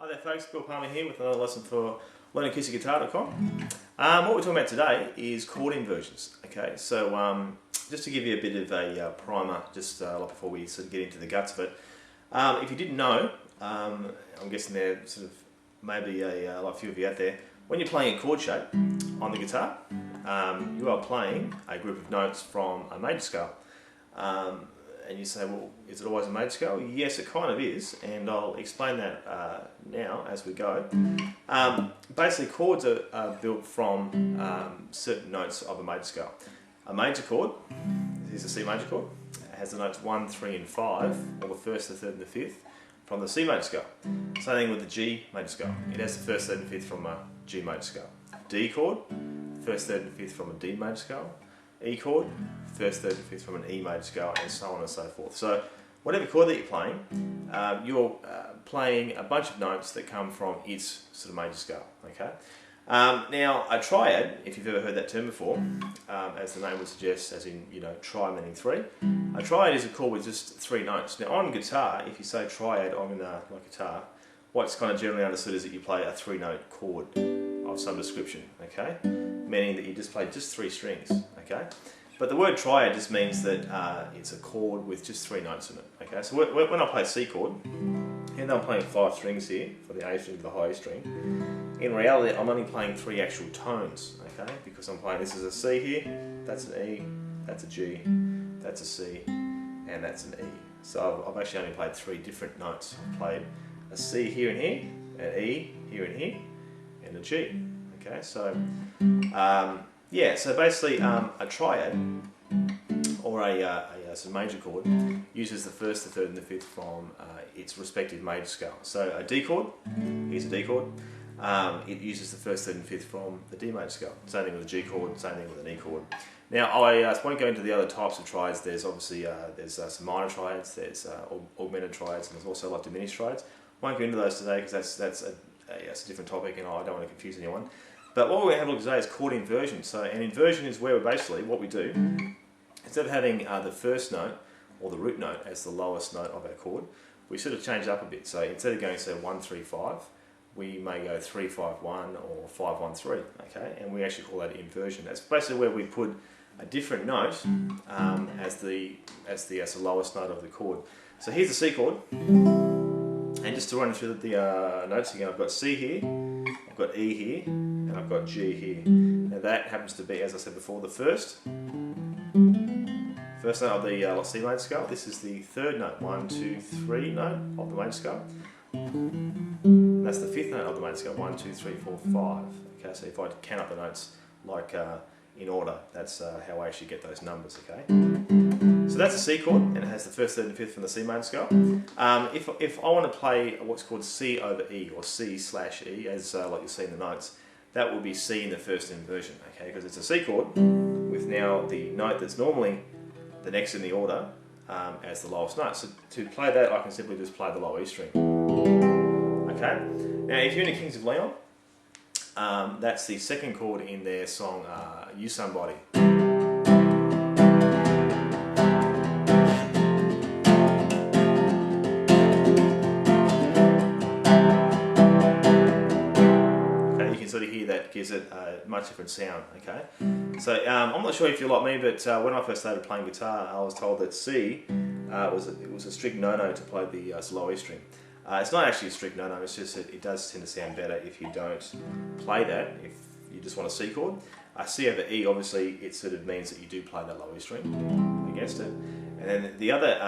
Hi there folks, Bill Palmer here with another lesson for learnacousticguitar.com. What we're talking about today is chord inversions. Okay, so just to give you a bit of a primer, just before we sort of get into the guts of it. If you didn't know, I'm guessing there sort of maybe like a few of you out there, when you're playing a chord shape on the guitar, you are playing a group of notes from a major scale. And you say, well, is it always a major scale? Yes, it kind of is, and I'll explain that now as we go. Basically, chords are built from certain notes of a major scale. A major chord, here's a C major chord, it has the notes 1, 3 and 5, or the first, the third and the fifth, from the C major scale. Same thing with the G major scale. It has the first, third and fifth from a G major scale. D chord, first, third and fifth from a D major scale. E chord, first, third and fifth from an E major scale, and so on and so forth. So whatever chord that you're playing a bunch of notes that come from its sort of major scale. Okay. Now a triad, if you've ever heard that term before, as the name would suggest, as in tri meaning three. A triad is a chord with just 3 notes. Now on guitar, if you say triad on like guitar, what's kind of generally understood is that you play a 3-note chord of some description. Okay, meaning that you just play just 3 strings. Okay, but the word triad just means that it's a chord with just 3 notes in it. Okay, so when I play C chord, and I'm playing 5 strings here for the A string to the high string. In reality, I'm only playing 3 actual tones. Okay, because I'm playing, this is a C here, that's an E, that's a G, that's a C, and that's an E. So I've actually only played 3 different notes. I've played a C here and here, an E here and here, and a G. Okay, so yeah, so basically a triad or a major chord uses the first, the third and the fifth from its respective major scale. So a D chord, here's a D chord, it uses the first, third and fifth from the D major scale. Same thing with a G chord, same thing with an E chord. Now I won't go into the other types of triads. There's obviously there's some minor triads, there's augmented triads, and there's also like diminished triads. Won't go into those today because that's a different topic and I don't want to confuse anyone. But what we're going to have a look at today is chord inversion. So an inversion is where we're basically, what we do, instead of having the first note or the root note as the lowest note of our chord, we sort of change it up a bit. So instead of going, say, 1, 3, 5, we may go 3, 5, 1 or 5, 1, 3. Okay, and we actually call that inversion. That's basically where we put a different note as the lowest note of the chord. So here's the C chord, and just to run through the notes again, I've got C here, I've got E here, and I've got G here. Now that happens to be, as I said before, the first note of the C major scale. This is the third note, 1, 2, 3 note of the major scale. And that's the fifth note of the major scale, 1, 2, 3, 4, 5. Okay, so if I count up the notes like in order, that's how I actually get those numbers. Okay, so that's a C chord, and it has the first, third, and fifth from the C major scale. If I want to play what's called C over E, or C/E, as like you'll see in the notes, that will be C in the first inversion. Okay, because it's a C chord with now the note that's normally the next in the order as the lowest note. So to play that, I can simply just play the low E string. Okay. Now, if you're in the Kings of Leon, that's the second chord in their song "You Somebody." Sort of hear that gives it a much different sound. Okay, so I'm not sure if you're like me, but when I first started playing guitar, I was told that C was a strict no-no to play the low E string. It's not actually a strict no-no. It's just that it does tend to sound better if you don't play that. If you just want a C chord, C over E, obviously it sort of means that you do play that low E string against it. And then the other,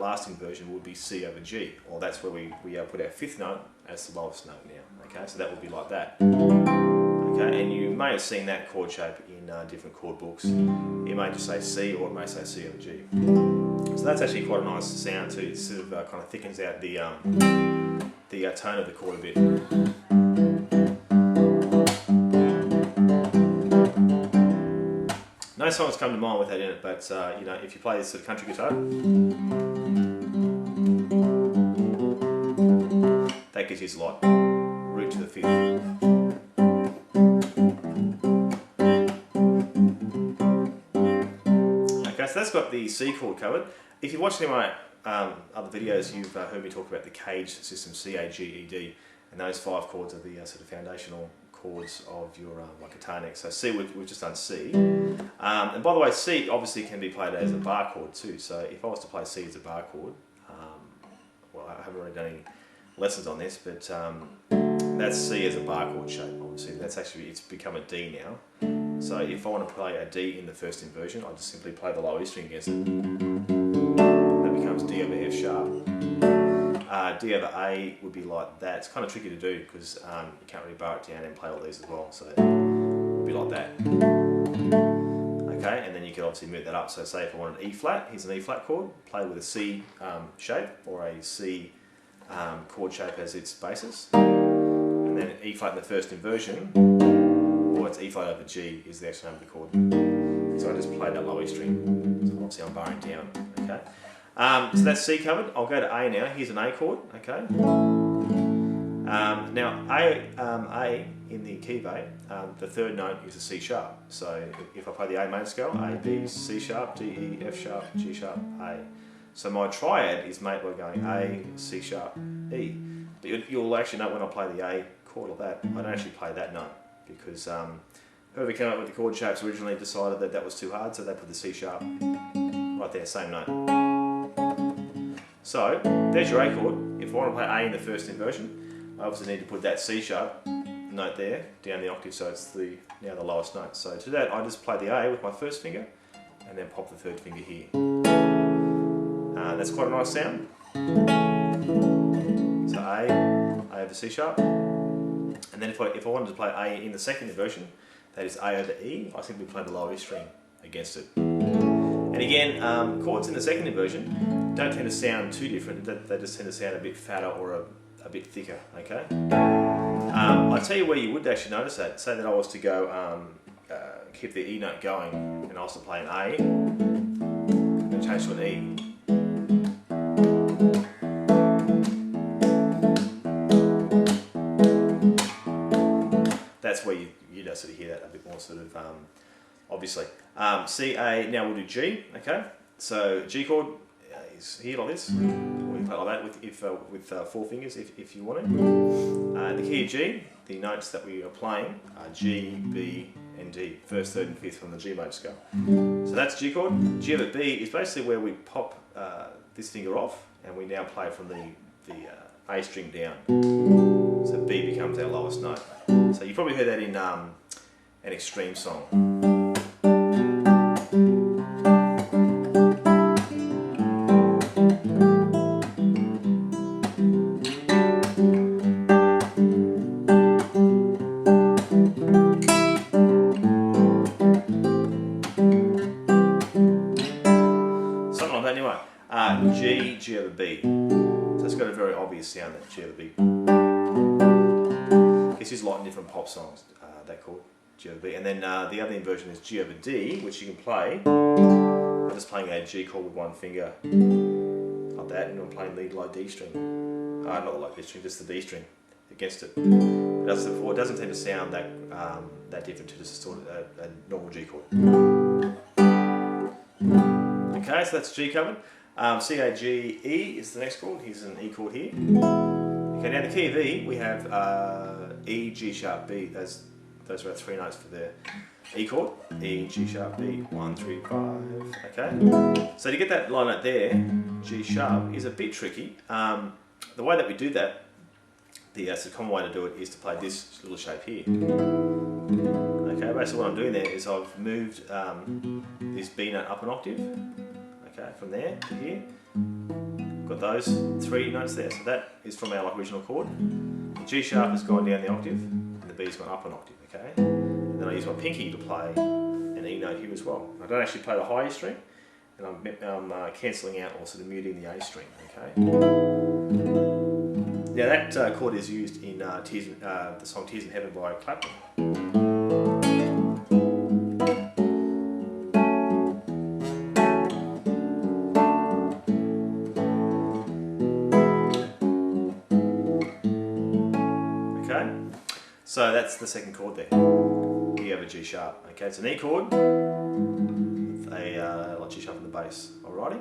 last inversion would be C over G, or that's where we put our fifth note as the lowest note now. Okay, so that would be like that. Okay, and you may have seen that chord shape in different chord books. It may just say C, or it may say C over G. So that's actually quite a nice sound too. It sort of kind of thickens out the tone of the chord a bit. No songs come to mind with that in it, but if you play this sort of country guitar, that gives you a lot. Root to the fifth. Okay, so that's got the C chord covered. If you're watching my other videos, you've heard me talk about the CAGED system, C-A-G-E-D, and those 5 chords are the sort of foundational chords of your guitar neck. So C, we've just done C. And by the way, C obviously can be played as a bar chord too. So if I was to play C as a bar chord, well, I haven't really done any lessons on this, but that's C as a bar chord shape. Obviously, it's become a D now. So if I want to play a D in the first inversion, I just simply play the low E string against it. That becomes D over F sharp. D over A would be like that. It's kind of tricky to do because you can't really bar it down and play all these as well. So it would be like that. Okay, and then you can obviously move that up. So say if I wanted E flat, here's an E flat chord, play with a C shape or a C chord shape as its basis. And then E flat in the first inversion, or it's E flat over G is the actual name of the chord. So I just play that low E string. So obviously I'm barring down. Okay. So that's C covered. I'll go to A now. Here's an A chord. Okay. Now A in the key vein, the third note is a C sharp. So if I play the A major scale, A, B, C sharp, D, E, F sharp, G sharp, A. So my triad is made by going A, C sharp, E. But you'll actually note when I play the A chord or that, I don't actually play that note because whoever came up with the chord shapes originally decided that was too hard, so they put the C sharp right there, same note. So there's your A chord. If I want to play A in the first inversion, I obviously need to put that C sharp note there down the octave, so it's now the lowest note. So to that, I just play the A with my first finger, and then pop the third finger here. That's quite a nice sound. So A over C sharp, and then if I wanted to play A in the second inversion, that is A over E, I simply play the low E string against it. And again, chords in the second inversion don't tend to sound too different. They just tend to sound a bit fatter or a bit thicker. Okay. I'll tell you where you would actually notice that. Say that I was to go keep the E note going, and I was to play an A, and change to an E. That's where you sort of hear that a bit more sort of obviously. C, A, now we'll do G, okay? So G chord is here like this, or you play like that with 4 fingers if you want to. The key of G, the notes that we are playing are G, B, and D, first, third and fifth from the G major scale. So that's G chord. G over B is basically where we pop this finger off and we now play from the A string down. So B becomes our lowest note. So you probably heard that in an extreme song. Something like that anyway. G over B. So it's got a very obvious sound, that G over B. It's used a lot in different pop songs, that chord, G over B. And then the other inversion is G over D, which you can play. I'm just playing a G chord with one finger, like that, and I'm playing the low D string. Not the low D string, just the D string against it. But as I said before, it doesn't tend to sound that different to just sort of a normal G chord. Okay, so that's G covered. C, A, G, E is the next chord. Here's an E chord here. Okay, now the key of E, we have E, G sharp, B. Those are our 3 notes for the E chord. E, G sharp, B, 1, 3, 5. Okay. So to get that line note there, G sharp, is a bit tricky. The way that we do that, the common way to do it is to play this little shape here. Okay, basically what I'm doing there is I've moved this B note up an octave. Okay, from there to here. Got those 3 notes there, so that is from our original chord. The G sharp has gone down the octave, and the B's gone up an octave, okay? And then I use my pinky to play an E note here as well. I don't actually play the high E string, and I'm cancelling out or sort of muting the A string, okay? Now that chord is used in the song Tears in Heaven by Clapton. So that's the second chord there, E over G sharp. Okay, it's an E chord with a like G sharp in the bass. Alrighty,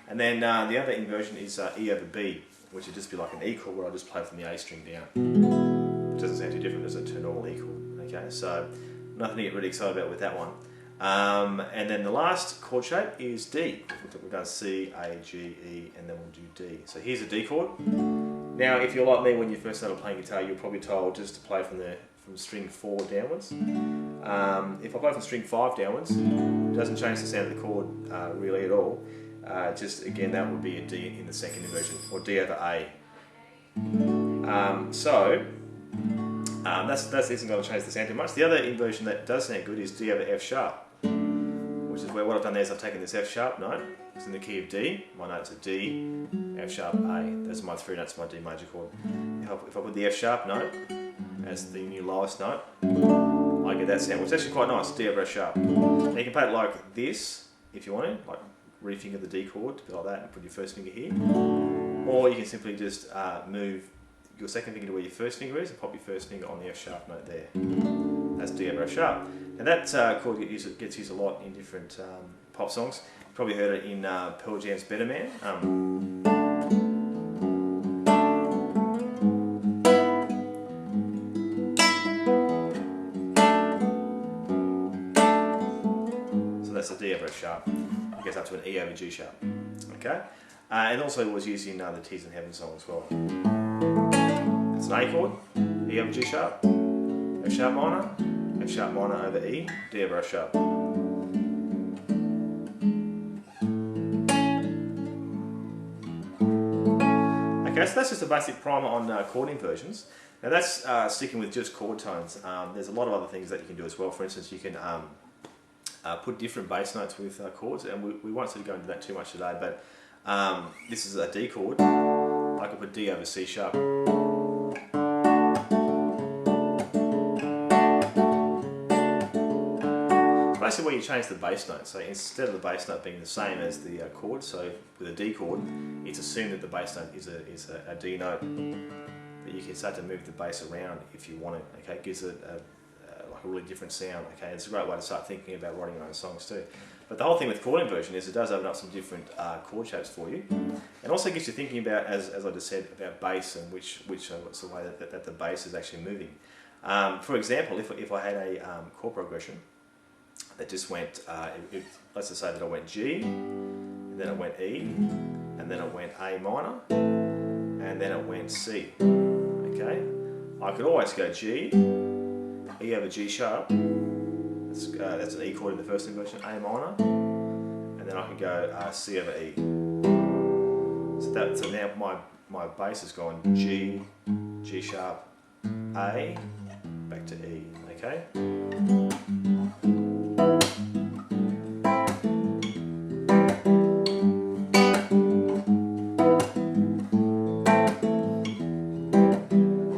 and then the other inversion is E over B, which would just be like an E chord where I just play from the A string down. It doesn't sound too different as a normal E chord. Okay, so nothing to get really excited about with that one. And then the last chord shape is D. We're going C, A, G, E, and then we'll do D. So here's a D chord. Now, if you're like me, when you first started playing guitar, you're probably told just to play from string 4 downwards. If I play from string 5 downwards, it doesn't change the sound of the chord really at all. Just again, that would be a D in the second inversion, or D over A. That isn't going to change the sound too much. The other inversion that does sound good is D over F sharp, which is where what I've done there is I've taken this F sharp note, it's in the key of D, my notes are D, F sharp, A. Those are my 3 notes of my D major chord. If I put the F sharp note as the new lowest note, I get that sound, which is actually quite nice, D over F sharp. Now you can play it like this if you want to, like refinger the D chord, a bit like that, and put your first finger here. Or you can simply just move your second finger to where your first finger is and pop your first finger on the F sharp note there. That's D over F sharp. And that chord gets used a lot in different pop songs. You've probably heard it in Pearl Jam's Better Man. So that's a D over F sharp. It goes up to an E over G sharp. Okay? And also was used in the Tears in Heaven song as well. It's an A chord, E over G sharp, F sharp minor over E, D over F sharp. Okay, so that's just a basic primer on chord inversions. Now that's sticking with just chord tones. There's a lot of other things that you can do as well. For instance, you can put different bass notes with chords, and we won't sort of go into that too much today, but this is a D chord. I could put D over C sharp. Basically where you change the bass note, so instead of the bass note being the same as the chord, so with a D chord, it's assumed that the bass note is a D note, but you can start to move the bass around if you want it. Okay, it gives it like a really different sound. Okay, it's a great way to start thinking about writing your own songs too. But the whole thing with chord inversion is it does open up some different chord shapes for you, and also gets you thinking about, as I just said, about bass and what's the way that the bass is actually moving. For example, if I had a chord progression that just went, let's just say that I went G, and then it went E, and then it went A minor, and then it went C. Okay, I could always go G, E over G sharp. That's an E chord in the first inversion, A minor, and then I can go C over E. So now my bass has gone G, G sharp, A, back to E. Okay.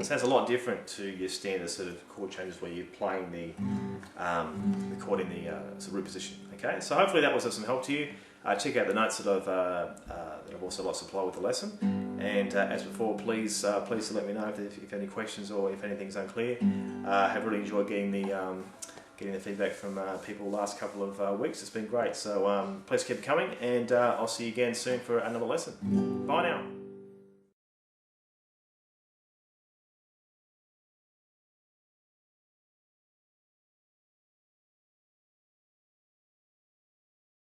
Sounds a lot different to your standard sort of chord changes where you're playing the chord in the sort of root position. Okay, so hopefully that was of some help to you. Check out the notes that I've also lost supply with the lesson. And as before, please let me know if any questions or if anything's unclear. Have really enjoyed getting the feedback from people the last couple of weeks. It's been great. So please keep coming, and I'll see you again soon for another lesson. Bye now.